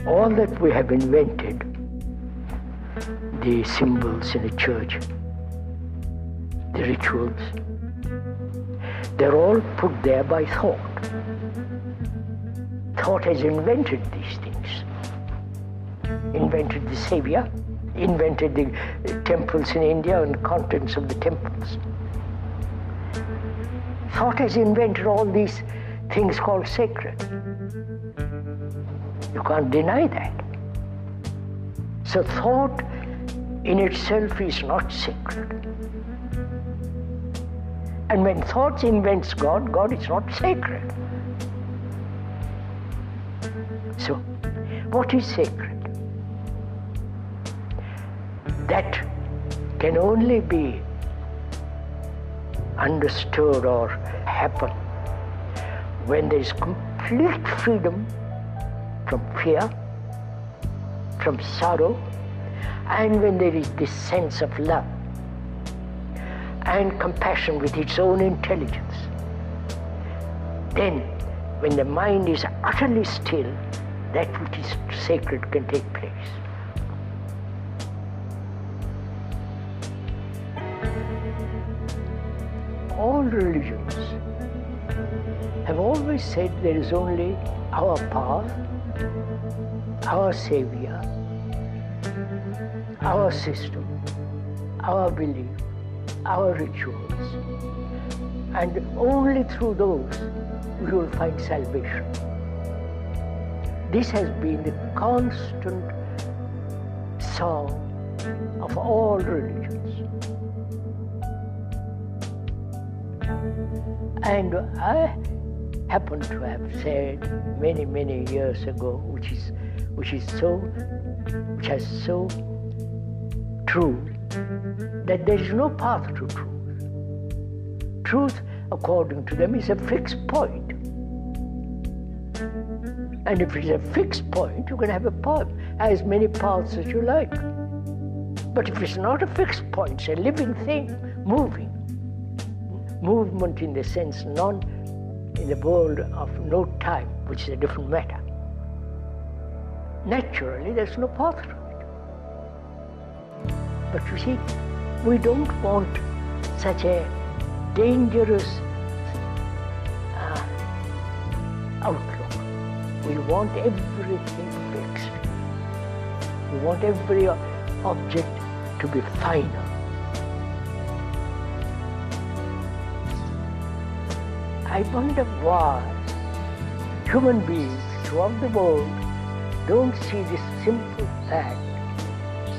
All that we have invented, the symbols in a church, the rituals, they're all put there by thought. Thought has invented these things. Invented the Savior, invented the temples in India and contents of the temples. Thought has invented all these things called sacred. You can't deny that. So thought in itself is not sacred. And when thought invents God, God is not sacred. So, what is sacred? That can only be understood or happen when there is complete freedom from fear, from sorrow, and when there is this sense of love and compassion with its own intelligence. Then, when the mind is utterly still, that which is sacred can take place. All religions have always said there is only our path, our Savior, our system, our belief, our rituals, and only through those we will find salvation. This has been the constant song of all religions. And I happen to have said many, many years ago, which has so true, that there is no path to truth. Truth, according to them, is a fixed point. And if it's a fixed point, you can have as many paths as you like. But if it's not a fixed point, it's a living thing, moving. Movement in the sense in the world of no time, which is a different matter. Naturally, there's no path to it. But you see, we don't want such a dangerous outlook. We want everything fixed. We want every object to be final. I wonder why human beings throughout the world don't see this simple fact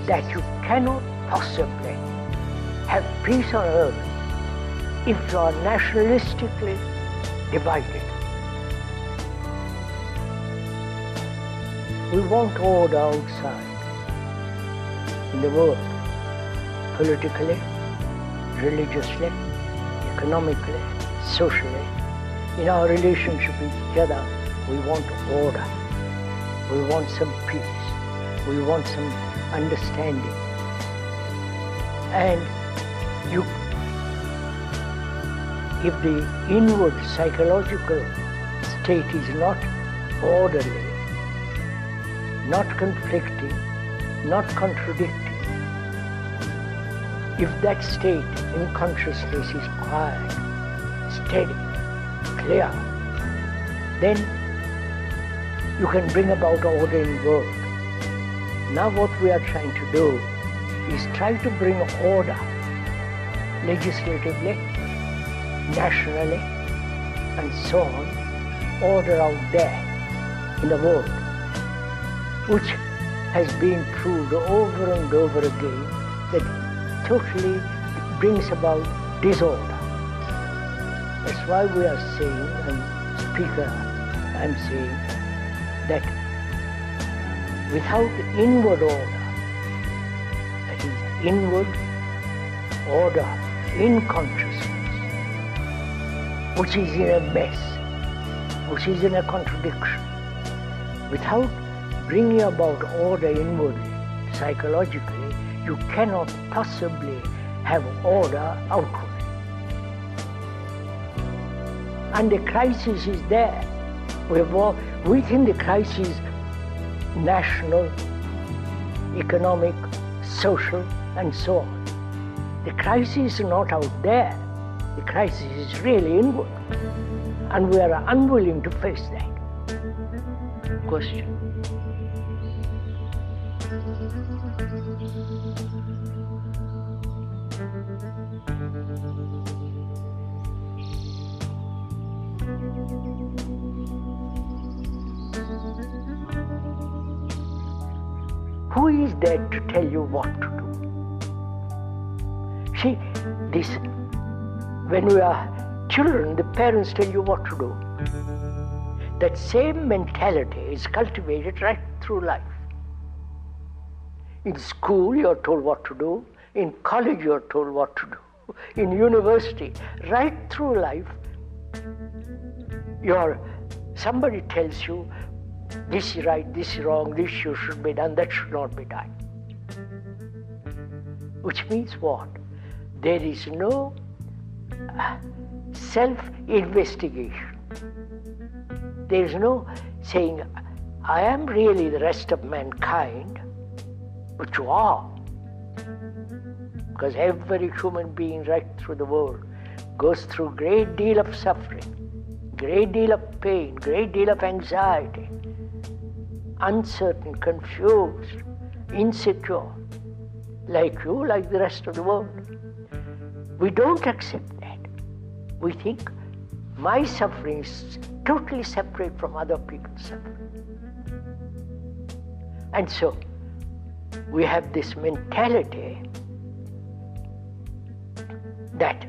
that you cannot possibly have peace on earth if you are nationalistically divided. We want order outside in the world, politically, religiously, economically, socially. In our relationship with each other, we want order. We want some peace. We want some understanding. And if the inward psychological state is not orderly, not conflicting, not contradicting, if that state in consciousness is quiet, steady, clear, then you can bring about order in the world. Now what we are trying to do is try to bring order legislatively, nationally, and so on, order out there in the world, which has been proved over and over again that totally brings about disorder. That's why we are saying, I'm saying, that without inward order, that is inward order in consciousness, which is in a mess, which is in a contradiction, Without bringing about order inwardly, psychologically, you cannot possibly have order outwardly. And the crisis is there. We think the crisis is national, economic, social, and so on. The crisis is not out there. The crisis is really inward. And we are unwilling to face that. Question. Who is there to tell you what to do? See, when we are children, the parents tell you what to do. That same mentality is cultivated right through life. In school, you're told what to do. In college, you're told what to do. In university, right through life, somebody tells you, this is right, this is wrong, this should be done, that should not be done. Which means what? There is no self-investigation. There is no saying, I am really the rest of mankind, but you are. Because every human being right through the world goes through a great deal of suffering, great deal of pain, great deal of anxiety, uncertain, confused, insecure, like you, like the rest of the world. We don't accept that. We think my suffering is totally separate from other people's suffering. And so, we have this mentality that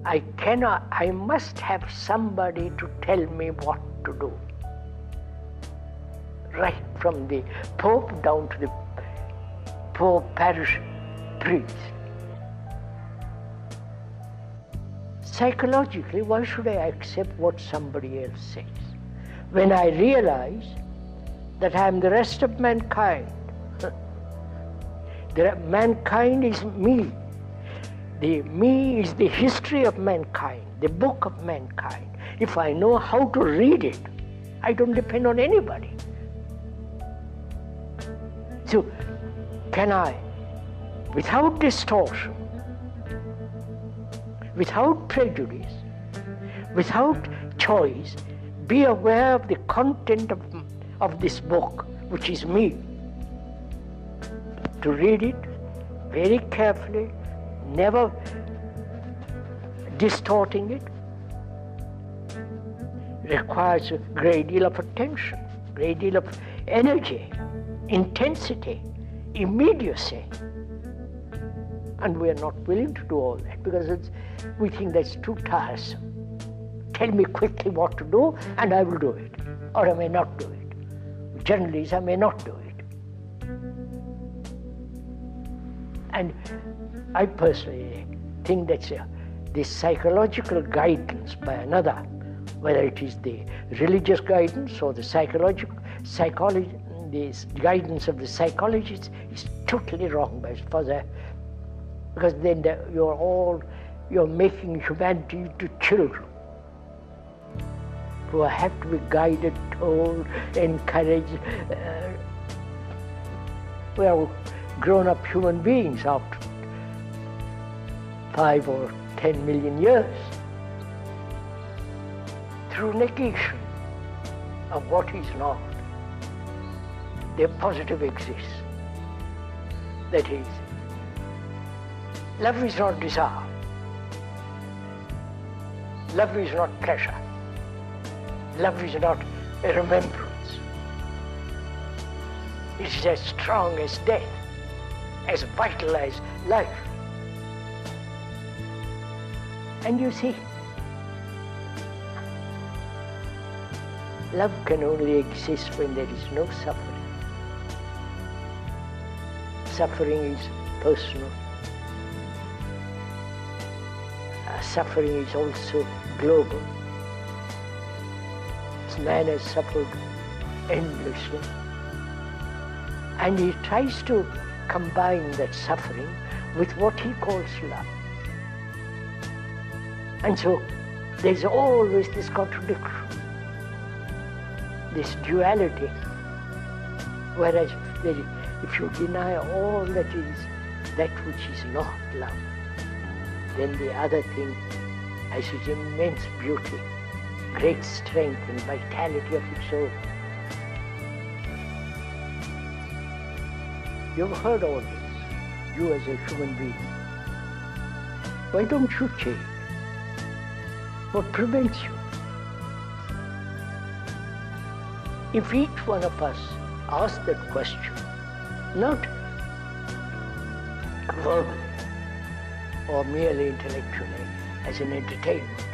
I must have somebody to tell me what to do. Right from the Pope down to the poor parish priest. Psychologically, why should I accept what somebody else says? When I realize that I am the rest of mankind. Mankind is me. The me is the history of mankind, the book of mankind. If I know how to read it, I don't depend on anybody. So, can I, without distortion, without prejudice, without choice, be aware of the content of this book, which is me? To read it very carefully, never distorting it, requires a great deal of attention, great deal of energy, intensity, immediacy. And we are not willing to do all that because we think that's too tiresome. Tell me quickly what to do and I will do it, or I may not do it. Generally, I may not do it. And I personally think that this psychological guidance by another, whether it is the religious guidance or the the guidance of the psychologist, is totally wrong as far as because then you're making humanity into children who have to be guided, told, encouraged. We are grown-up human beings after 5 or 10 million years. Through negation of what is not, the positive exists. That is, love is not desire. Love is not pleasure. Love is not a remembrance. It is as strong as death, as vital as life. And you see, love can only exist when there is no suffering. Suffering is personal. Suffering is also global. Man has suffered endlessly. And he tries to combine that suffering with what he calls love. And so there's always this contradiction, this duality. Whereas if you deny all that is that which is not love, then the other thing has its immense beauty, great strength and vitality of its own. You've heard all this, you as a human being. Why don't you change? What prevents you? If each one of us asks that question, not verbally or merely intellectually as an entertainment,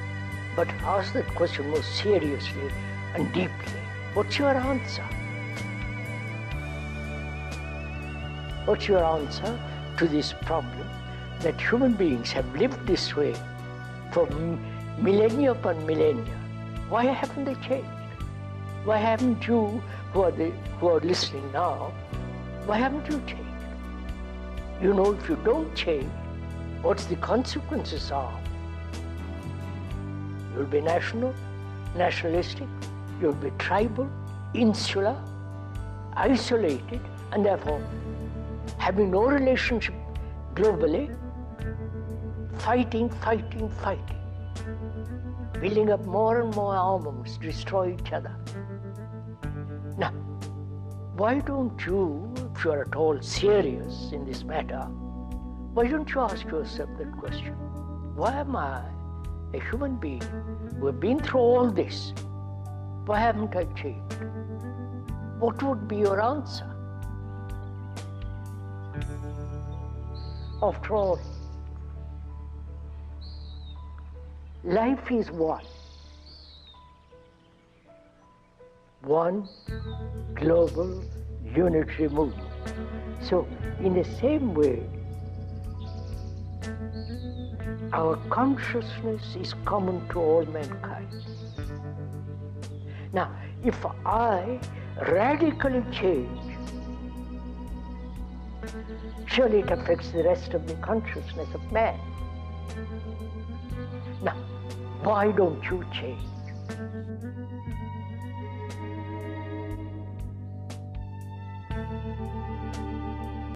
but ask that question more seriously and deeply, what's your answer? What's your answer to this problem that human beings have lived this way for millennia upon millennia? Why haven't they changed? Why haven't you, who are listening now, why haven't you changed? You know, if you don't change, what's the consequences are? You'll be nationalistic, you'll be tribal, insular, isolated, and therefore having no relationship globally, fighting, building up more and more armaments, destroy each other. Now, why don't you, if you are at all serious in this matter, why don't you ask yourself that question? Why am I, a human being who have been through all this, why haven't I changed? What would be your answer? After all, life is one global unitary movement. So, in the same way, our consciousness is common to all mankind. Now, if I radically change, surely it affects the rest of the consciousness of man. Now, why don't you change?